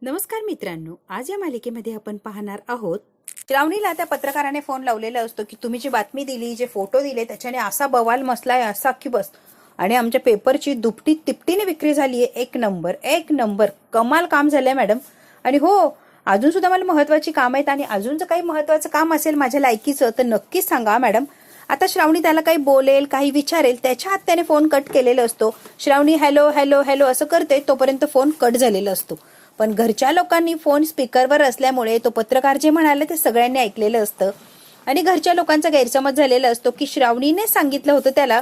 नमस्कार मित्रांनो, आज या मालिकेमध्ये आपण पाहणार आहोत श्रावणीला त्या पत्रकाराने फोन लावलेला असतो की तुम्ही जी बातमी दिली, जे फोटो दिले त्याच्याने असा बवाल मसलाय, असा की बस, आणि आमच्या पेपरची दुपटी तिपटीने विक्री झाली आहे. एक नंबर कमाल काम झालंय मॅडम. आणि हो, अजून सुद्धा मला महत्वाची काम आहेत आणि अजून जर काही महत्वाचं काम असेल माझ्या लायकीचं तर नक्कीच सांगा मॅडम. आता श्रावणी त्याला काही बोलेल, काही विचारेल, त्याच्या हात त्याने फोन कट केलेला असतो. श्रावणी हॅलो हॅलो हॅलो असं करते, तोपर्यंत फोन कट झालेला असतो. पण घरच्या लोकांनी फोन स्पीकरवर असल्यामुळे तो पत्रकार जे म्हणाले ते सगळ्यांनी ऐकलेलं असतं आणि घरच्या लोकांचा गैरसमज झालेला असतो की श्रावणीने सांगितलं होतं त्याला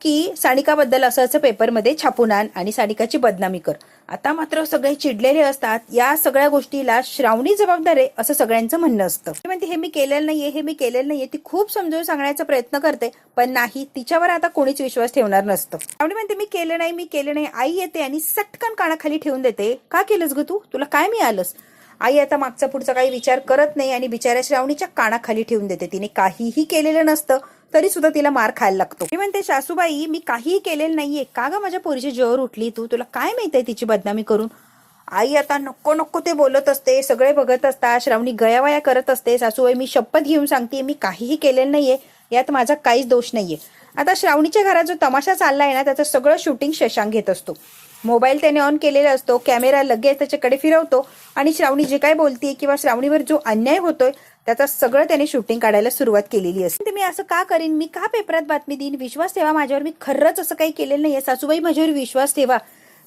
की सानिकाबद्दल असं पेपरमध्ये छापून आण आणि सानिकाची बदनामी कर. आता मात्र सगळे चिडलेले असतात. या सगळ्या गोष्टीला श्रावणी जबाबदार आहे असं सगळ्यांचं म्हणणं असतं. म्हणते हे मी केलेलं नाहीये. ती खूप समजावून सांगण्याचा प्रयत्न करते, पण नाही, तिच्यावर आता कोणीच विश्वास ठेवणार नसतं. श्रावणी म्हणते मी केलं नाही. आई येते आणि सटकन कानाखाली ठेवून देते. का केलंस ग तू? तुला काय मिळालंस? आई आता मागचा पुढचा काही विचार करत नाही आणि बिचाऱ्या श्रावणीच्या कानाखाली ठेवून देते. तिने काहीही केलेलं नसतं तरी सुद्धा तिला मार खायला लागतो. मी म्हणते सासूबाई मी काहीही केलेलं नाहीये. का ग माझ्या पोरीची जोर उठली तू? तुला काय माहितीये तिची बदनामी करून? आई आता नको नको ते बोलत असते, सगळे बघत असतात. श्रावणी गयावया करत असते. सासूबाई मी शपथ घेऊन सांगते मी काहीही केलेलं नाहीये, यात माझा काहीच दोष नाहीये. आता श्रावणीच्या घरात जो तमाशा चाललाय ना त्याचं सगळं शूटिंग शशांक घेत असतो. मोबाईल त्याने ऑन केलेला असतो, कॅमेरा लगेच त्याच्याकडे फिरवतो आणि श्रावणी जे काय बोलते किंवा श्रावणीवर जो अन्याय होतोय त्याचा सगळं त्याने शूटिंग काढायला सुरुवात केलेली असते. मी असं का करीन? मी का पेपरात बातमी देईन? विश्वास ठेवा माझ्यावर, मी खरंच असं काही केलेलं नाहीये. सासूबाई माझ्यावर विश्वास ठेवा.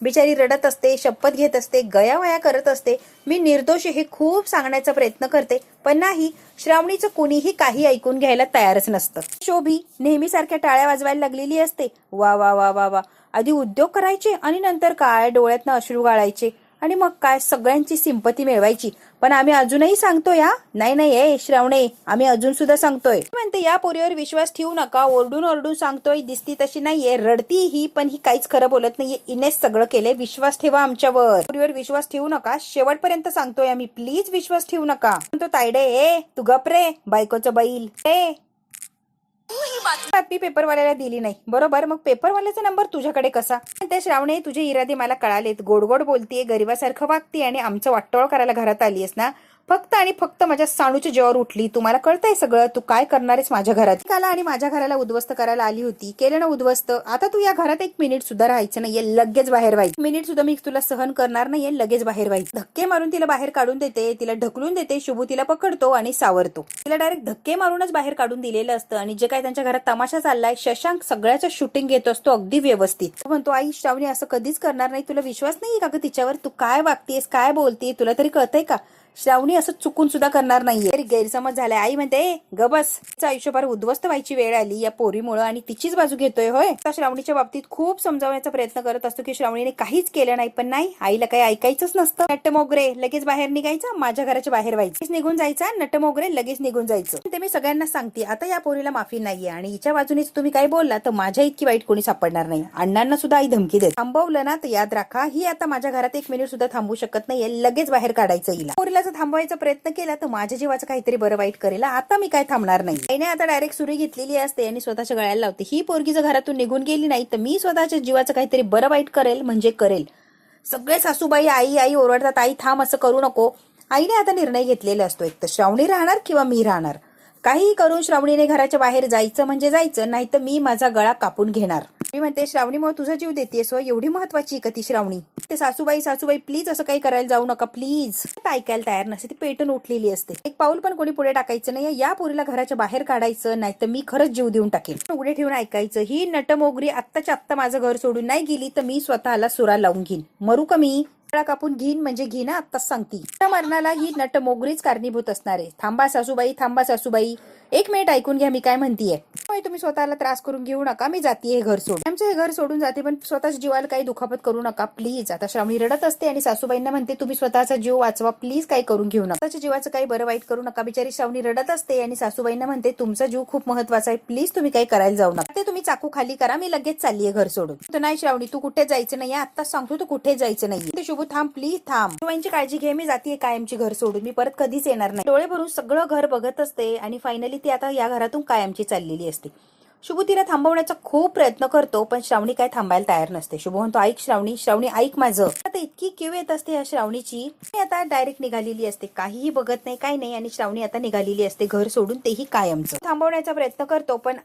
बिचारी रडत असते, शपथ घेत असते, गयावया करत असते. मी निर्दोष हे खूप सांगण्याचा प्रयत्न करते, पण नाही, श्रावणीचं कोणीही काही ऐकून घ्यायला तयारच नसतं. शोभी नेहमीसारख्या टाळ्या वाजवायला लागलेली असते. वा वा वा वा वा. आधी उद्योग करायचे आणि नंतर काय डोळ्यातनं अश्रू गाळायचे आणि मग काय सगळ्यांची सिंपती मिळवायची. पण आम्ही अजूनही सांगतोय, नाही श्रावणे, आम्ही अजून सुद्धा सांगतोय. म्हणते या पोरीवर विश्वास ठेवू नका. ओरडून ओरडून सांगतोय, दिसती तशी नाहीये, रडती ही, पण ही काहीच खरं बोलत नाहीये. इनेच सगळं केलंय. विश्वास ठेवा आमच्यावर. पोरीवर विश्वास ठेवू नका, शेवटपर्यंत सांगतोय आम्ही. प्लीज विश्वास ठेवू नका. तो तायडे तू गप रे, बायकोचं बैल. ही बातमी पेपरवाल्याला दिली नाही, बरोबर, मग पेपरवाल्याचा नंबर तुझ्याकडे कसा? त्या श्रावणे तुझे इरादे मला कळालेत. गोड गोड बोलतीये, गरीबासारखं वागतीये आणि आमचं वाटोळ करायला घरात आलीयस ना. फक्त आणि फक्त माझ्या साणूच्या जेवावर उठली. तुम्हाला कळतंय सगळं. तू काय करणार आहेस माझ्या घरात? काला आणि माझ्या घराला उद्ध्वस्त करायला आली होती. केलं ना उद्ध्वस्त. आता तू या घरात एक मिनिट सुद्धा राहायचं नाहीये, लगेच बाहेर व्हायचं. मिनिट सुद्धा मी तुला सहन करणार नाहीये, लगेच बाहेर व्हायचं. धक्के मारून तिला बाहेर काढून देते, तिला ढकलून देते. शुभू तिला पकडतो आणि सावरतो. तिला डायरेक्ट धक्के मारूनच बाहेर काढून दिलेलं असतं. आणि जे काय त्यांच्या घरात तमाशा चाललाय, शशांक सगळ्याचं शूटिंग घेत असतो अगदी व्यवस्थित. म्हणतो आई श्रावणी असं कधीच करणार नाही. तुला विश्वास नाही का ग तिच्यावर? तू काय वागतेस, काय बोलते, तुला तरी कळतंय का? श्रावणी असं चुकून सुद्धा करणार नाहीये. तरी गैरसमज झालाय. आई म्हणते ग बस, तिचं आयुष्यभर उद्ध्वस्त व्हायची वेळ आली या पोरीमुळे आणि तिचीच बाजू घेतोय होय. श्रावणीच्या बाबतीत खूप समजावण्याचा प्रयत्न करत असतो की श्रावणीने काहीच केलं नाही, पण नाही, आईला काही ऐकायचंच नसतं. नटमोगरे लगेच बाहेर निघायचं, माझ्या घराच्या बाहेर व्हायचं. निघून जायचा नटमोगरे, लगेच निघून जायचं. ते मी सगळ्यांना सांगते आता या पोरीला माफी नाहीये आणि हिच्या बाजूनेच तुम्ही काय बोलला तर माझ्या इतकी वाईट कोणी सापडणार नाही. अण्णांना सुद्धा आई धमकी देत. थांबवलं ना तर याद राखा, ही आता माझ्या घरात एक मिनिट सुद्धा थांबू शकत नाहीये, लगेच बाहेर काढायचं हिला. पोरीला थांबवायचा प्रयत्न केला तर माझ्या जीवाचं काहीतरी बरं वाईट करेल. आता मी काय थांबणार नाही. आईने आता डायरेक्ट सुरी घेतलेली असते आणि स्वतःच्या गळ्याला लावते. ही पोरगी जर घरातून निघून गेली नाही तर मी स्वतःच्या जीवाचं काहीतरी बरं वाईट करेल म्हणजे करेल. सगळे सासूबाई आई आई ओरडतात, आई थांब, असं करू नको. आईने आता निर्णय घेतलेला असतो, एक तर श्रावणी राहणार किंवा मी राहणार. काही करून श्रावणीने घराच्या बाहेर जायचं म्हणजे जायचं, नाही तर मी माझा गळा कापून घेणार. मी म्हणते श्रावणीमुळे तुझा जीव देतेस, एवढी महत्वाची का ती श्रावणी? ते सासूबाई प्लीज असं काही करायला जाऊ नका प्लीज. ऐकायला तयार नसते, ती पेटून उठलेली असते. एक पाऊल पण कोणी पुढे टाकायचं नाही. या पोरीला घराच्या बाहेर काढायचं, नाही तर मी खरंच जीव देऊन टाकेल. उघडे ठेवून ऐकायचं. ही नटमोगरी आत्ताच्या आत्ता माझं घर सोडून नाही गेली तर मी स्वतःला सुरा लावून घेईन. मरू का मी? कापून घेईन म्हणजे घेईन, आत्ताच सांगते. त्या मरणाला ही नटमोगरीच कारणीभूत असणार आहे. थांबा सासूबाई, एक मिनिट ऐकून घ्या मी काय म्हणतीये. तुम्ही स्वतःला त्रास करून घेऊ नका. मी जातीये घर सोडून. आमचं हे घर सोडून जाते, पण स्वतःच जीवाला काही दुखापत करू नका प्लीज. आता श्रावणी रडत असते आणि सासूबाईंना म्हणते तुम्ही स्वतःचा जीव वाचवा प्लीज, काही करून घेऊ नका. स्वतःच्या जीवाचं काही बरं वाईट करू नका. बिचारी श्रावणी रडत असते आणि सासूबाईंना म्हणते तुमचा जीव खूप महत्वाचा आहे, प्लीज तुम्ही काही करायला जाऊ नका. ते तुम्ही चाकू खाली करा, मी लगेच चाललीये घर सोडून. तर नाही श्रावणी तू कुठे जायचं नाही, आत्ताच सांगतो तू कुठे जायचं नाही. शुभू थांब, प्लीज थांब. शुभांची काळजी घे, मी जातीये कायमची घर सोडून, मी परत कधीच येणार नाही. डोळे भरून सगळं घर बघत असते आणि फायनली ती आता या घरातून कायमची चाललेली असते. शुभू तिला थांबवण्याचा खूप प्रयत्न करतो, पण श्रावणी काय थांबायला तयार नसते. शुभू म्हणतो, ऐक श्रावणी, श्रावणी ऐक माझं. आता इतकी किव येत असते या श्रावणीची. आता डायरेक्ट निघालेली असते, काहीही बघत नाही, काही नाही. आणि श्रावणी आता निघालेली असते घर सोडून, तेही कायमचं. थांबवण्याचा प्रयत्न करतो, पण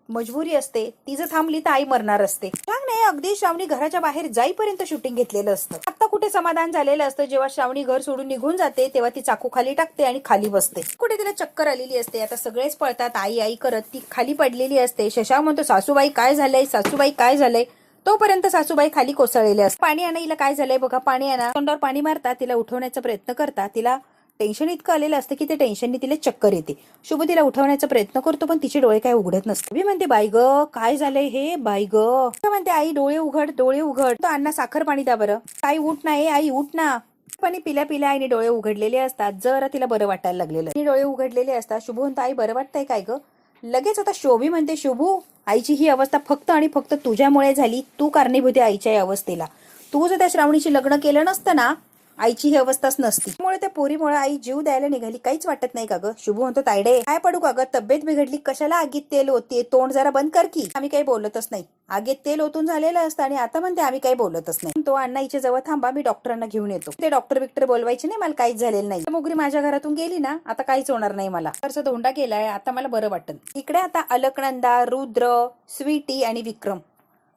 मजबुरी असते. ती जर थांबली तर आई मरणार असते. नाही, अगदी श्रावणी घराच्या बाहेर जाईपर्यंत शूटिंग घेतलेलं असतं. आता कुठे समाधान झालेलं असतं. जेव्हा श्रावणी घर सोडून निघून जाते तेव्हा ती चाकू खाली टाकते आणि खाली बसते. कुठे तिला चक्कर आलेली असते. आता सगळेच पळतात आई आई करत, ती खाली पडलेली असते. शशांक म्हणतो, सासूबाई काय झालंय, सासूबाई काय झालंय. तोपर्यंत सासूबाई खाली कोसळलेले असतात. पाणी आणा, हिला काय झालंय बघा, पाणी आणा. तोंडावर पाणी मारतात, तिला उठवण्याचा प्रयत्न करतात. तिला टेन्शन इतकं आलेलं असतं की ते टेन्शनने तिला चक्कर येते. शुभ तिला उठवण्याचा प्रयत्न करतो, पण तिचे डोळे काय उघडत नसते. मी म्हणते, बाई ग काय झालंय हे, बाई ग म्हणते. आई डोळे उघड, डोळे उघड. तो अण्णा साखर पाणी द्या बरं. आई उठ नाही, आई उठ ना. पाणी पिल्या पिल्या आईने डोळे उघडलेले असतात. जरा तिला बरं वाटायला लागलेलं. डोळे उघडलेले असतात. शुभ म्हणतो, आई बरं वाटतंय काय ग. लगेच आता शोभी म्हणते, शुभू आईची ही अवस्था फक्त आणि फक्त तुझ्यामुळे झाली. तू कारणीभूत आहे आईच्या या अवस्थेला. तू जर त्या श्रावणीची लग्न केलं नसतं ना, आईची ही अवस्थाच नसती. त्यामुळे त्या पोरीमुळे आई जीव द्यायला निघाली. काहीच वाटत नाही का ग. शुभू म्हणतो, तायडे काय पडू का ग, तब्येत बिघडली, कशाला आगीत तेल होते, तोंड जरा बंद कर की. आम्ही काही बोलतच नाही. आगीत तेल ओतून झालेलं असतं आणि आता म्हणते आम्ही काही बोलतच नाही. तो अण्णा हिच्या जवळ थांबा, मी डॉक्टरांना घेऊन येतो. ते डॉक्टर बिक्टर बोलवायचे नाही, मला काहीच झालेलं नाही. मुगरी माझ्या घरातून गेली ना, आता काहीच होणार नाही. मला खर्च धोंडा केलाय, आता मला बरं वाटत. इकडे आता अलकनंदा, रुद्र, स्वीटी आणि विक्रम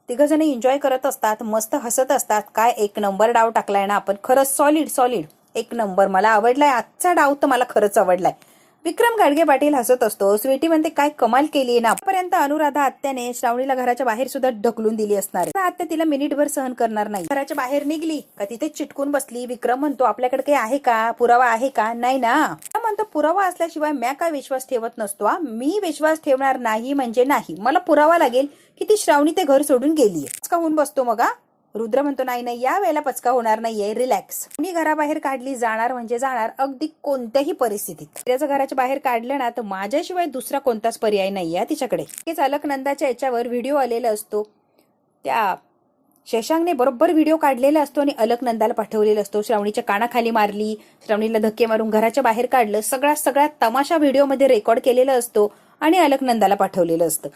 तिघ जण एन्जॉय करत असतात, मस्त हसत असतात. काय एक नंबर डाव टाकलाय ना आपण, खरंच सॉलिड सॉलिड एक नंबर. मला आवडलाय आजचा डाव, तर मला खरंच आवडलाय. विक्रम गाडगे पाटील हसत असतो. स्वीटी म्हणते, काय कमाल केली ना. पर्यंत अनुराधा आत्याने श्रावणीला घराच्या बाहेर सुद्धा ढकलून दिली असणार. आत्या तिला मिनिटभर सहन करणार नाही. घराच्या बाहेर निघली का तिथे चिटकून बसली. विक्रम म्हणतो, आपल्याकडे काही आहे का, पुरावा आहे का. नाही ना. म्हणतो, पुरावा असल्याशिवाय मी काय विश्वास ठेवत नसतो. मी विश्वास ठेवणार नाही म्हणजे नाही. मला पुरावा लागेल की ती श्रावणी ते घर सोडून गेलीये. पचका होऊन बसतो मग. रुद्र म्हणतो, नाही नाही, या वेळेला पचका होणार नाहीये, रिलॅक्स. मी घराबाहेर काढली जाणार म्हणजे जाणार, अगदी कोणत्याही परिस्थितीत. त्याचं घराच्या बाहेर काढलं ना तर माझ्याशिवाय दुसरा कोणताच पर्याय नाहीये तिच्याकडे. हेच अलकनंदाच्या याच्यावर व्हिडिओ आलेला असतो. त्या शशांकने बरोबर व्हिडिओ काढलेला असतो आणि अलकनंदाला पाठवलेला असतो. श्रावणीच्या कानाखाली मारली, श्रावणीला धक्के मारून घराच्या बाहेर काढलं, सगळ्यात तमाशा व्हिडिओमध्ये रेकॉर्ड केलेला असतो आणि अलकनंदाला पाठवलेलं असतं.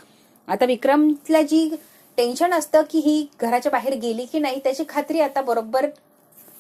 आता विक्रमला जी टेन्शन असतं की ही घराच्या बाहेर गेली की नाही, त्याची खात्री आता बरोबर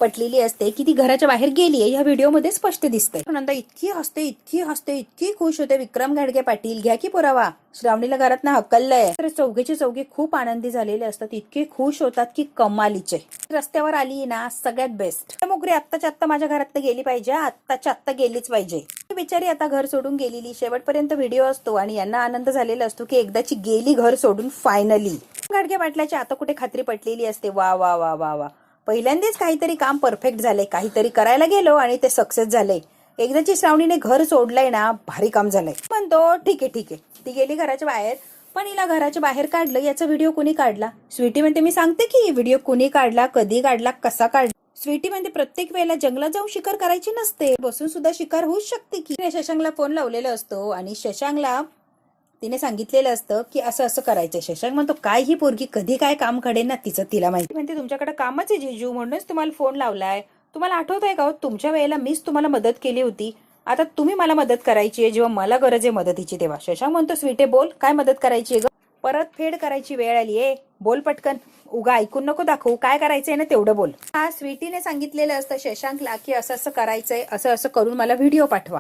पटलेली असते की ती घराच्या बाहेर गेली आहे. या व्हिडिओमध्ये स्पष्ट दिसतंय. नंतर इतकी हसते, इतकी हसते, इतकी खुश होते. विक्रम गाडगे पाटील, घ्या की पुरावा, श्रावणीला घरात ना हकललंय. तर चौघेचे चौघे खूप आनंदी झालेले असतात. इतके खुश होतात की कमालीचे. रस्त्यावर आली ना, सगळ्यात बेस्ट. मुगरी आत्ताच्या आत्ता माझ्या घरात गेली पाहिजे, आत्ताच्या आत्ता गेलीच पाहिजे. बिचारी आता घर सोडून गेलेली. शेवटपर्यंत व्हिडिओ असतो आणि यांना आनंद झालेला असतो की एकदाची गेली घर सोडून फायनली. गाडगे पाटलाची आता कुठे खात्री पटलेली असते. वा वा वा वा वा, पहिल्यांदाच काहीतरी काम परफेक्ट झालंय. काहीतरी करायला गेलो आणि ते सक्सेस झालंय. एकदाची श्रावणीने घर सोडलंय ना, भारी काम झालंय. म्हणतो, ठीक आहे ठीक आहे. ती गेली घराच्या बाहेर, पण हिला घराच्या बाहेर काढलं. याचा व्हिडिओ कुणी काढला. स्वीटी म्हणते, मी सांगते की व्हिडिओ कुणी काढला, कधी काढला, कसा काढला. स्वीटी म्हणते, प्रत्येक वेळेला जंगलात जाऊन शिकार करायची नसते, बसून सुद्धा शिकार होऊच शकते की. शशांकला फोन लावलेला असतो आणि शशांकला तिने सांगितलेलं असतं की असं असं करायचं. शशांक म्हणतो, काय ही पोरगी कधी काय काम काढेल ना, तिला माहिती. म्हणते, तुमच्याकडे कामच आहे जिजू, म्हणूनच तुम्हाला फोन लावलाय. तुम्हाला आठवत आहे का, तुमच्या वेळेला मीच तुम्हाला मदत केली होती. आता तुम्ही मला मदत करायची आहे जेव्हा मला गरज आहे मदतीची तेव्हा. शशांक म्हणतो, स्वीटे बोल, काय मदत करायची आहे ग. परत फेड करायची वेळ आली आहे, बोल पटकन. उगा ऐकून नको दाखवू, काय करायचंय ना तेवढं बोल. हा स्वीटीने सांगितलेलं असतं शशांकला की असं असं करायचंय, असं असं करून मला व्हिडिओ पाठवा.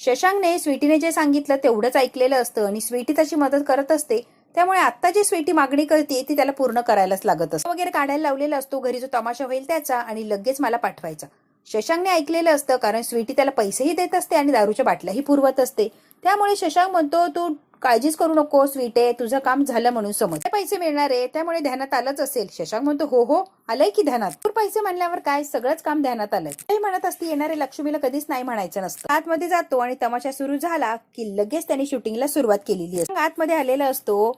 शशांकने स्वीटीने जे सांगितलं तेवढंच ऐकलेलं असतं आणि स्वीटी त्याची मदत करत असते. त्यामुळे आता जी स्वीटी मागणी करते ती त्याला पूर्ण करायलाच लागत असतं. वगैरे काढायला लावलेला असतो, घरी जो तमाशा होईल त्याचा, आणि लगेच मला पाठवायचा. शशांकने ऐकलेलं असतं, कारण स्वीटी त्याला पैसेही देत असते आणि दारूच्या बाटल्याही पुरवत असते. त्यामुळे शशांक म्हणतो, तू काळजीच करू नको स्वीटे, तुझं काम झालं म्हणून समज. पैसे मिळणार आहे त्यामुळे ध्यानात आलंच असेल. शशांक म्हणतो, हो हो आलंय की ध्यानात. पैसे म्हणल्यावर काय, सगळंच काम ध्यानात आलंय. काही म्हणत असते, येणारे लक्ष्मीला कधीच नाही म्हणायचं नसतं. आतमध्ये जातो आणि तमाशा सुरू झाला की लगेच त्यांनी शूटिंगला सुरुवात केलेली असते. आतमध्ये आलेला असतो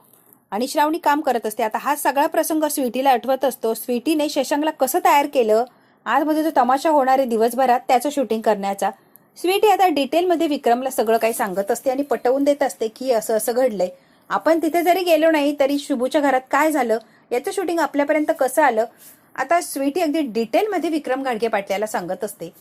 आणि श्रावणी काम करत असते. आता हा सगळा प्रसंग स्वीटीला आठवत असतो. स्वीटीने शशांकला कसं तयार केलं, आतमध्ये जो तमाशा होणार आहे दिवसभरात त्याचं शूटिंग करण्याचा. स्वीटी आता डिटेलमध्ये विक्रमला सगळं काही सांगत असते आणि पटवून देत असते की असं असं घडलंय. आपण तिथे जरी गेलो नाही तरी शुभूच्या घरात काय झालं याचं शूटिंग आपल्यापर्यंत कसं आलं. आता स्वीटी अगदी डिटेलमध्ये विक्रम गाडगे पाटलाला सांगत असते.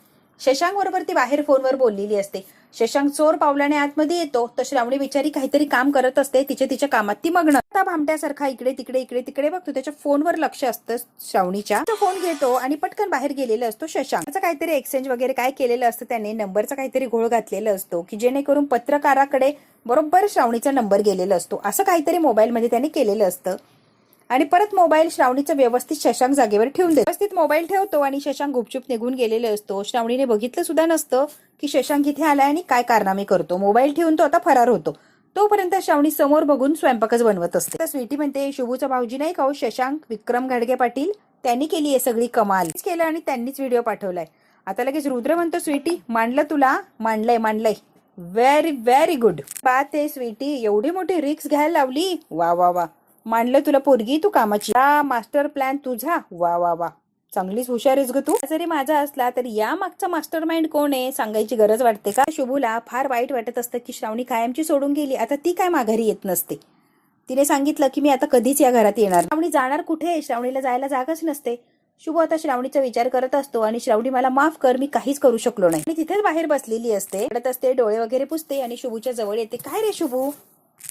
शशांक बरोबर ती बाहेर फोनवर बोललेली असते. शशांक चोर पावलाने आतमध्ये येतो तर श्रावणी बिचारी काहीतरी काम करत असते. तिच्या कामात ती मग्न. आता भामट्यासारखा इकडे तिकडे बघतो. त्याच्या फोनवर लक्ष असतं श्रावणीच्या. तो फोन घेतो आणि पटकन बाहेर गेलेला असतो शशांक. त्याचं काहीतरी एक्सचेंज वगैरे काय केलेलं असतं त्याने. नंबरचा काहीतरी घोळ घातलेला असतो की जेणेकरून पत्रकाराकडे बरोबर श्रावणीचा नंबर गेलेला असतो. असं काहीतरी मोबाईलमध्ये त्याने केलेलं असतं. आणि परत मोबाईल श्रावणीचा व्यवस्थित शशांक जागेवर ठेवून देतो. व्यवस्थित मोबाईल ठेवतो आणि शशांक गुपचूप निघून गेलेले असतो. श्रावणीने बघितलं सुद्धा नसतं की शशांक इथे आलाय आणि काय कारनामे करतो. मोबाईल ठेवून तो आता फरार होतो. तोपर्यंत श्रावणी समोर बघून स्वयंपाकच बनवत असते. तर स्वीटी म्हणते, शुभूचा भाऊजी नाही का शशांक, विक्रम घाडगे पाटील, त्यांनी केली आहे सगळी कमाल केलं आणि त्यांनीच व्हिडिओ पाठवलाय. आता लगेच रुद्र म्हणतो, स्वीटी मांडलं तुला, मांडलंय व्हेरी व्हेरी गुड बात आहे स्वीटी, एवढी मोठी रिक्स घ्यायला लावली, वा वा वा, मांडलं तुला पोरगी तू कामाची, मास्टर प्लॅन तुझा, वा वा वा, चांगलीच हुशार आहेस ग तू. जरी माझा असला तरी या मागचा मास्टर माइंड कोण आहे सांगायची गरज वाटते का. शुभूला फार वाईट वाटत असतं की श्रावणी कायमची सोडून गेली. आता ती काय माघारी येत नसते. तिने सांगितलं की मी आता कधीच या घरात येणार. श्रावणी जाणार कुठे, श्रावणीला जायला जागाच नसते. शुभू आता श्रावणीचा विचार करत असतो आणि श्रावणी मला माफ कर, मी काहीच करू शकलो नाही. आणि तिथेच बाहेर बसलेली असते, रडत असते, डोळे वगैरे पुसते आणि शुभूच्या जवळ येते. काय रे शुभू,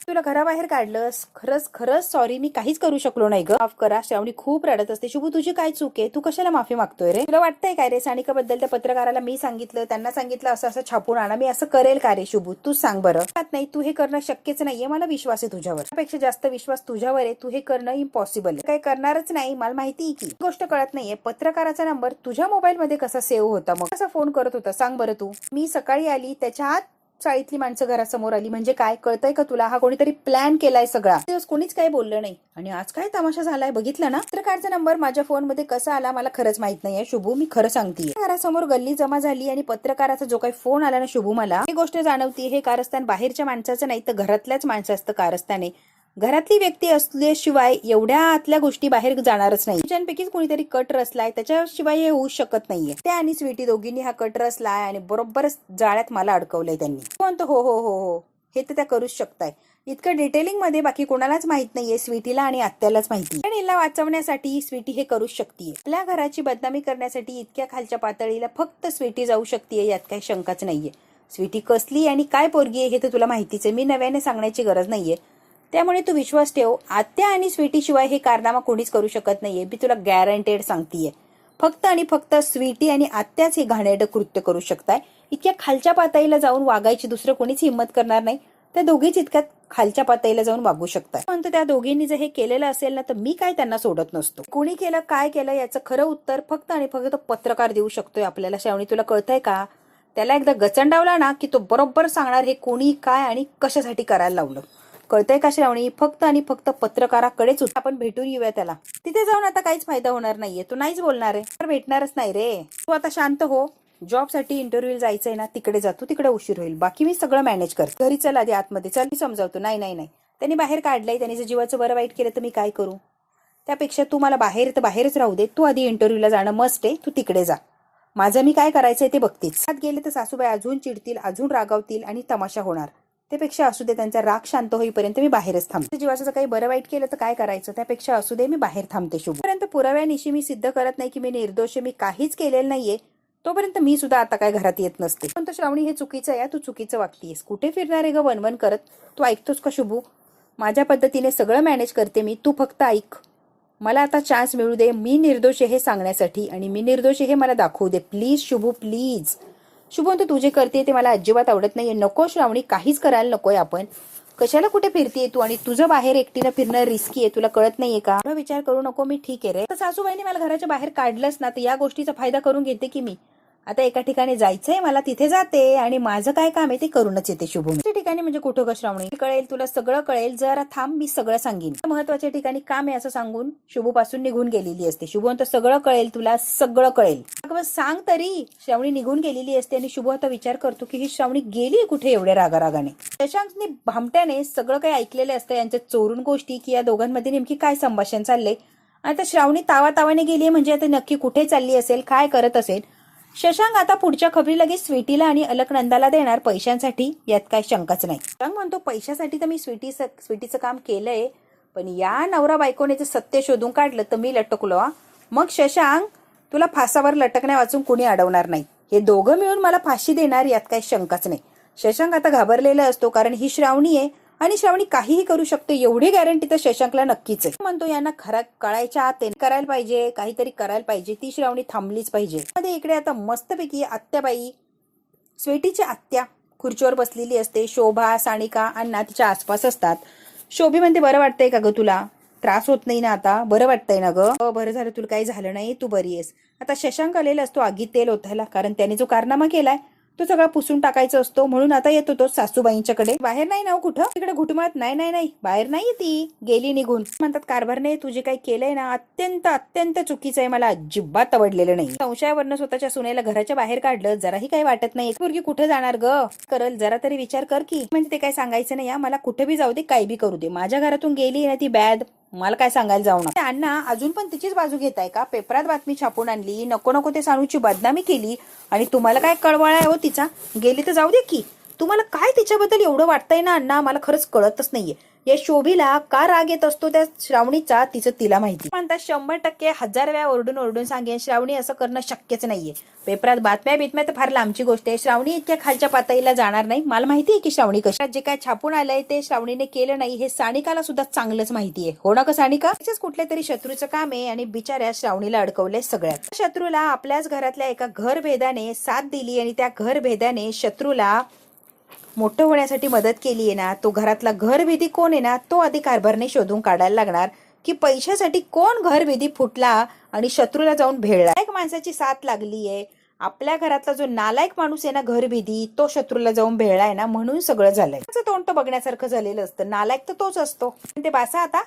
तुला घराबाहेर काढलंस, खरंच सॉरी, मी काहीच करू शकलो नाही ग, माफ करा. श्रावणी खूप रडत असते. शुभू तुझी काय चूक आहे, तू कशाला माफी मागतोय रे, तुला वाटतंय काय रे सानिका बद्दल त्या पत्रकाराला मी सांगितलं, त्यांना सांगितलं असं छापून आणा, मी असं करेल का रे शुभू, तू सांग बरं. नाही, तू हे करणं शक्यच नाहीये, मला विश्वास आहे तुझ्यावर, त्यापेक्षा जास्त विश्वास तुझ्यावर आहे, तू हे करणं इम्पॉसिबल आहे, काही करणारच नाही. मला माहिती की गोष्ट कळत नाहीये, पत्रकाराचा नंबर तुझ्या मोबाईल मध्ये कसा सेव्ह होता, मग कसा फोन करत होता सांग बरं तू. मी सकाळी आली, त्याच्या आत चाळीतली माणसं घरासमोर आली, म्हणजे काय कळतंय का तुला, हा कोणीतरी प्लॅन केलाय सगळा. दिवस कोणीच काही बोललं नाही आणि आज काय तमाशा झालाय बघितलं ना. पत्रकारचा नंबर माझ्या फोन मध्ये कसा आला मला खरंच माहित नाहीये शुभू, मी खरं सांगतेय. घरासमोर गल्ली जमा झाली आणि पत्रकाराचा जो काही फोन आला ना शुभू, मला ही गोष्ट जाणवती, हे कारस्थान बाहेरच्या माणसाचं नाही तर घरातल्याच माणसाचं कारस्थान आहे. घरातली व्यक्ती असल्याशिवाय एवढ्या आतल्या गोष्टी बाहेर जाणारच नाही. त्यांपैकीच कोणीतरी कट रचलाय, त्याच्याशिवाय हे होऊ शकत नाहीये. त्या आणि स्वीटी दोघींनी हा कट रचलाय आणि बरोबर जाळ्यात मला अडकवलंय त्यांनी. म्हणतो हो हो हो हो, हे तर त्या करूच शकताय. इतकं डिटेलिंग मध्ये बाकी कोणालाच माहित नाहीये, स्वीटीला आणि आत्यालाच माहिती. पण हिला वाचवण्यासाठी स्वीटी हे करूच शकतीये. आपल्या घराची बदनामी करण्यासाठी इतक्या खालच्या पातळीला फक्त स्वीटी जाऊ शकतीये, यात काही शंकाच नाहीये. स्वीटी कसली आणि काय पोरगी आहे हे तर तुला माहितीच आहे, मी नव्याने सांगण्याची गरज नाहीये. त्यामुळे तू विश्वास ठेव, आत्या आणि स्वीटी शिवाय हे कारनामा कोणीच करू शकत नाहीये, मी तुला गॅरंटेड सांगतीये. फक्त आणि फक्त स्वीटी आणि आत्याच हे घाणेरडं कृत्य करू शकताय. इतक्या खालच्या पातळीला जाऊन वागायची दुसरं कोणीच हिंमत करणार नाही. त्या दोघीच इतक्या खालच्या पातळीला जाऊन वागू शकतात. म्हणतो त्या दोघींनी जर हे केलेलं असेल ना तर मी काय त्यांना सोडत नसतो. कोणी केलं काय केलं याचं खरं उत्तर फक्त आणि फक्त पत्रकार देऊ शकतोय आपल्याला. श्रावणी तुला कळतंय का, त्याला एकदा गचंडावला ना की तो बरोबर सांगणार हे कोणी काय आणि कशासाठी करायला लावलं. कळतंय का श्रावणी, फक्त आणि फक्त पत्रकाराकडेच आपण भेटून येऊया त्याला. तिथे जाऊन आता काहीच फायदा होणार नाहीये, तू नाहीच बोलणार आहे तर भेटणारच नाही रे. तू आता शांत हो, जॉबसाठी इंटरव्ह्यू जायचंय ना तिकडे जातो, तिकडे उशीर होईल, बाकी मी सगळं मॅनेज करतो. घरी चल आधी आतमध्ये चल, मी समजावतो. नाही त्यांनी बाहेर काढलंय, त्यांनी जर जीवाचं बरं वाईट केलं तर मी काय करू. त्यापेक्षा तू मला बाहेर तर बाहेरच राहू दे, तू आधी इंटरव्ह्यूला जाणं मस्ट आहे, तू तिकडे जा, माझं मी काय करायचंय ते बघतेच. आत गेले तर सासूबाई अजून चिडतील, अजून रागावतील आणि तमाशा होणार. त्यापेक्षा असू दे, त्यांचा राग शांत होईपर्यंत मी बाहेरच थांबते. जीवाचं काही बरं वाईट केलं तर काय करायचं, त्यापेक्षा असू दे मी बाहेर थांबते. शुभपर्यंत पुराव्यानिशी मी सिद्ध करत नाही की मी निर्दोष, मी काहीच केलेलं नाहीये, तोपर्यंत मी सुद्धा आता काय घरात येत नसते. पण तो श्रावणी हे चुकीचं आहे, तू चुकीचं वागतीयस. कुठे फिरणार आहे ग वनवन करत, तू ऐकतोस का शुभू. माझ्या पद्धतीने सगळं मॅनेज करते मी, तू फक्त ऐक. मला आता चान्स मिळू दे, मी निर्दोष हे सांगण्यासाठी आणि मी निर्दोष हे मला दाखवू दे प्लीज शुभू, प्लीज. शुभम तू तुझे करते ते मला अजिबात आवडत नाहीये. नको श्रावणी, काहीच करायला नकोय आपण. कशाला कुठे फिरतीये तू, आणि तुझं बाहेर एकटीनं फिरणं रिस्की आहे, तुला कळत नाहीये का. विचार करू नको, मी ठीक आहे रे. तर सासूबाईने मला घराच्या बाहेर काढलंच ना तर या गोष्टीचा फायदा करून घेते की मी. आता एका ठिकाणी जायचंय मला, तिथे जाते आणि माझं काय काम आहे ते करूनच येते. शुभम ठिकाणी म्हणजे कुठं ग श्रावणी, कळेल तुला, सगळं कळेल, जरा थांब, मी सगळं सांगेन. महत्वाच्या ठिकाणी काम आहे असं सांगून शुभू पासून निघून गेलेली असते. शुभम तर सगळं कळेल तुला, सगळं कळेल, अगं सांग तरी. श्रावणी निघून गेलेली असते आणि शुभू आता विचार करतो की ही श्रावणी गेली कुठे एवढ्या रागारागाने. शशांकने भामट्याने सगळं काही ऐकलेले असतं यांच्या चोरून गोष्टी, की या दोघांमध्ये नेमकी काय संभाषण चाललंय. आता श्रावणी तावातावाने गेली म्हणजे आता नक्की कुठे चालली असेल, काय करत असेल. शशांक आता पुढच्या खबरी लगेच स्वीटीला आणि अलकनंदाला देणार पैशांसाठी, यात काही शंकाच नाही. शशांक म्हणतो पैशासाठी तर मी स्वीटीचं काम केलंय, पण या नवरा बायकोने जर सत्य शोधून काढलं तर मी लटकलो. मग शशांक तुला फासावर लटकण्या वाचून कुणी अडवणार नाही, हे दोघं मिळून मला फाशी देणार यात काही शंकाच नाही. शशांक आता घाबरलेला असतो, कारण ही श्रावणी आहे आणि श्रावणी काहीही करू शकते एवढी गॅरंटी तर शशांकला नक्कीच आहे. म्हणतो यांना खरं कळायच्या आत करायला पाहिजे, काहीतरी करायला पाहिजे. ती श्रावणी थांबलीच पाहिजे. मध्ये इकडे आता मस्तपैकी आत्याबाई, स्वीटीची आत्या खुर्चीवर बसलेली असते. शोभा, सानिका अण्णा तिच्या आसपास असतात. शोभी म्हणते, बरं वाटतंय का ग तुला? त्रास होत नाही ना आता? बरं वाटतंय ना ग? बरं झालं, तुला काही झालं नाही, तू बरी आहेस. आता शशांक आलेला असतो आगीत तेल ओतायला, कारण त्याने जो कारनामा केलाय तो सगळा पुसून टाकायचा असतो. म्हणून आता येतो तो सासूबाईंच्याकडे. बाहेर नाही ना कुठं? तिकडे घुटमात. नाही नाही नाही, बाहेर नाही, ती गेली निघून. म्हणतात, कारभारने तू जे काही केलंय ना अत्यंत अत्यंत चुकीचं आहे, मला अजिबात आवडलेलं नाही. संशयावरनं स्वतःच्या सुनेला घराच्या बाहेर काढलं, जराही काही वाटत नाही. मुलगी कुठे जाणार ग? करल जरा तरी विचार कर की. म्हणजे ते काय सांगायचं नाही, मला कुठे बी जाऊ दे, काही बी करू दे, माझ्या घरातून गेली ना ती बॅद, मला काय सांगायला जाऊ ना. अण्णा अजून पण तिचीच बाजू घेताय का? पेपरात बातमी छापून आणली, नको नको ते सानूची बदनामी केली आणि तुम्हाला काय कळवळा आहे हो तिचा? गेली तर जाऊ दे की. तुम्हाला काय तिच्याबद्दल एवढं वाटतंय ना अण्णा, मला खरंच कळतच नाहीये. या शोभीला का राग येत असतो त्या श्रावणीचा, तिचं तिला माहिती. म्हणतात 100% 1000 वेळा ओरडून ओरडून सांगेन, श्रावणी असं करणं शक्यच नाहीये. पेपरात बातम्या तर फार लांबची गोष्ट आहे. श्रावणी इतक्या खालच्या पातळीला जाणार नाही. मला माहिती आहे की श्रावणी कशा, जे काय छापून आलंय ते श्रावणीने केलं नाही हे सानिकाला सुद्धा चांगलंच माहितीये. हो ना का सानिका? तिच्याच कुठल्या तरी शत्रूचं काम आहे आणि बिचाऱ्या श्रावणीला अडकवलंय सगळ्यात. शत्रूला आपल्याच घरातल्या एका घरभेदाने साथ दिली आणि त्या घरभेदाने शत्रूला मोठं होण्यासाठी मदत केली आहे ना, तो घरातला घरभेदी कोण आहे ना, तो आधी कारभारने शोधून काढायला लागणार की पैशासाठी कोण घरभेदी फुटला आणि शत्रूला जाऊन भेळला. एक माणसाची साथ लागली आहे. आपल्या घरातला जो नालायक माणूस आहे ना घरभेदी, तो शत्रूला जाऊन भेळलाय ना, म्हणून सगळं झालंय. त्याचं तोंड तर बघण्यासारखं झालेलं असतं. नालायक तर तोच असतो. ते बासा आता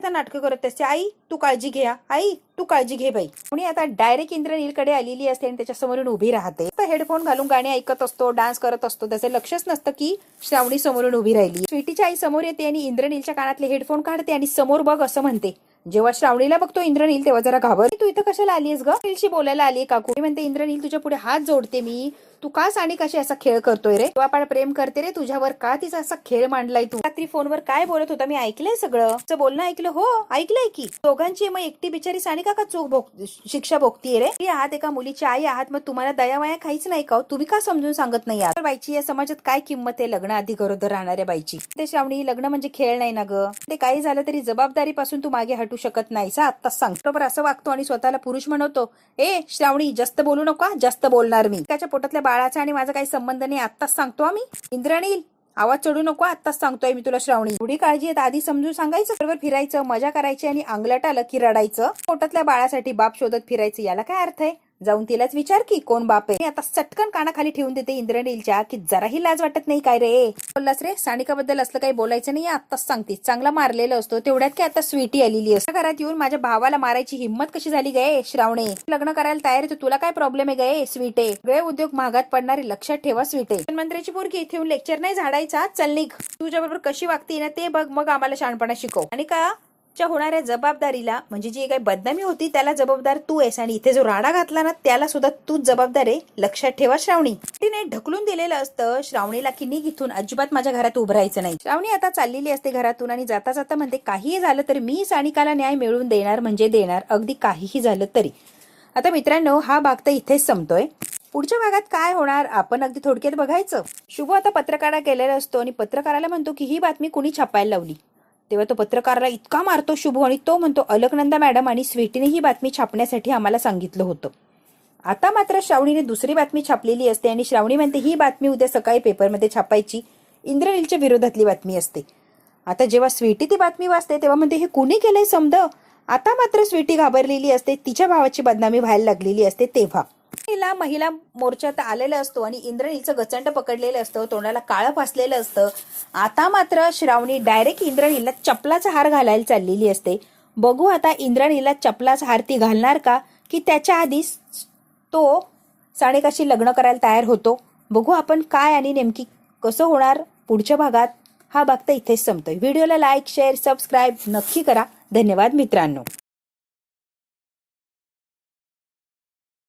नाटकं करत असते. आई तू काळजी घे, आई तू काळजी घे बाई. कोणी आता डायरेक्ट इंद्रनीलकडे आलेली असते आणि त्याच्या समोरून उभी राहते. हेडफोन घालून गाणी ऐकत असतो, डान्स करत असतो. त्याचं लक्षच नसतं की श्रावणी समोरून उभी राहिली. स्वीटीची आई समोर येते आणि इंद्रनीलच्या कानातले हेडफोन काढते आणि समोर बघ असं म्हणते. जेव्हा श्रावणीला बघतो इंद्रनील तेव्हा जरा घाबर. तू इथं कशाला आलीस ग? नीलशी बोलायला आली काकू. म्हणते, इंद्रनील तुझ्या पुढे हात जोडते मी, तू का सानिकाशी असा खेळ करतोय रे? तू आपण प्रेम करते रे, तुझ्यावर का तिचा असा खेळ मांडलाय तू? रात्री फोनवर काय बोलत होता मी ऐकलंय सगळं. तुझं बोलणं ऐकलं. हो ऐकलंय की. दोघांची मग एकटी बिचारी सानिका का शिक्षा भोगतीये रे? ती आहात एका मुलीची आई आहात, मग तुम्हाला दयामाया काहीच नाही का? तुम्ही का समजून सांगत नाही? यार बाईची या समाजात काय किंमत आहे लग्न आधी गरोदर राहणाऱ्या बाईची? ते श्रावणी, लग्न म्हणजे खेळ नाही ना ग. ते काही झालं तरी जबाबदारीपासून तू मागे हटू शकत नाहीस. आत्ताच सांगतो बरं. असं वागतो आणि स्वतःला पुरुष म्हणवतो. ए श्रावणी जास्त बोलू नका, जास्त बोलणार मी. त्याच्या पोटातल्या बाळाचा आणि माझा काही संबंध नाही, आत्ताच सांगतो आम्ही. इंद्रनील आवाज चढू नको, आत्ताच सांगतोय मी तुला श्रावणी. थोडी काळजी आहे आधी समजून सांगायचं. बरोबर फिरायचं, मजा करायची आणि अंगलट आलं की रडायचं. पोटातल्या बाळासाठी बाप शोधत फिरायचं, याला काय अर्थ आहे? जाऊन तिलाच विचार की कोण बाप आहे. आता चटकन कानाखाली ठेवून देते इंद्रनीलच्या की जराही लाज वाटत नाही काय रे? बोललास रे सानिकाबद्दल असलं काही बोलायचं नाही, आत्ताच सांगते. चांगला मारलेलं असतो तेवढ्यात की आता स्वीटी आलेली असते. घरात येऊन माझ्या भावाला मारायची हिंमत कशी झाली गे श्रावणे? लग्न करायला तयार आहे, तुला काय प्रॉब्लेम आहे गे स्वीटे? सगळे उद्योग महागात पडणारे, लक्षात ठेवा स्वीटे. मंत्र्याची पोरगी इथे येऊन लेक्चर नाही झाडायचा. चल निघ. तुझ्या बरोबर कशी वागते ना ते बघ, मग आम्हाला शहाणपणा शिकव. आणि का होणाऱ्या जबाबदारीला, म्हणजे जी काही बदनामी होती त्याला जबाबदार तू आहेस आणि इथे जो राडा घातला ना त्याला सुद्धा तूच जबाबदार आहे, लक्षात ठेवा श्रावणी. तिने ढकलून दिलेलं असतं श्रावणीला की निघ इथून, अजिबात माझ्या घरात उभं राहायचं नाही. श्रावणी आता चाललेली असते घरातून आणि जाता जाता म्हणते, काहीही झालं तरी मी सानिकाला न्याय मिळवून देणार म्हणजे देणार, अगदी काहीही झालं तरी. आता मित्रांनो, हा भाग तर इथेच संपतोय. पुढच्या भागात काय होणार आपण अगदी थोडक्यात बघायचं. शुभ आता पत्रकारा गेलेला असतो आणि पत्रकाराला म्हणतो की ही बातमी कुणी छापायला लावली. तेव्हा तो पत्रकाराला इतका मारतो शुभ आणि तो म्हणतो, अलकनंदा मॅडम आणि स्वीटीने ही बातमी छापण्यासाठी आम्हाला सांगितलं होतं. आता मात्र श्रावणीने दुसरी बातमी छापलेली असते आणि श्रावणी म्हणते ही बातमी उद्या सकाळी पेपरमध्ये छापायची. इंद्रनीलच्या विरोधातली बातमी असते. आता जेव्हा स्वीटी ती बातमी वाचते तेव्हा म्हणते, हे कुणी केलंय समद. आता मात्र स्वीटी घाबरलेली असते, तिच्या भावाची बदनामी व्हायला लागलेली असते. तेव्हा तिला महिला मोर्चात आलेलं असतो आणि इंद्रनीलचं गचंड पकडलेलं असतं, तोंडाला काळं फासलेलं असतं. आता मात्र श्रावणी डायरेक्ट इंद्रनीलला चपलाचा हार घालायला चाललेली असते. बघू आता इंद्रनीलला चपलाचा हार ती घालणार का, की त्याच्या आधीच तो सानिकाशी लग्न करायला तयार होतो. बघू आपण काय आणि नेमकी कसं होणार पुढच्या भागात. हा भाग तर इथेच संपतोय. व्हिडिओला लाईक शेअर सबस्क्राईब नक्की करा. धन्यवाद मित्रांनो.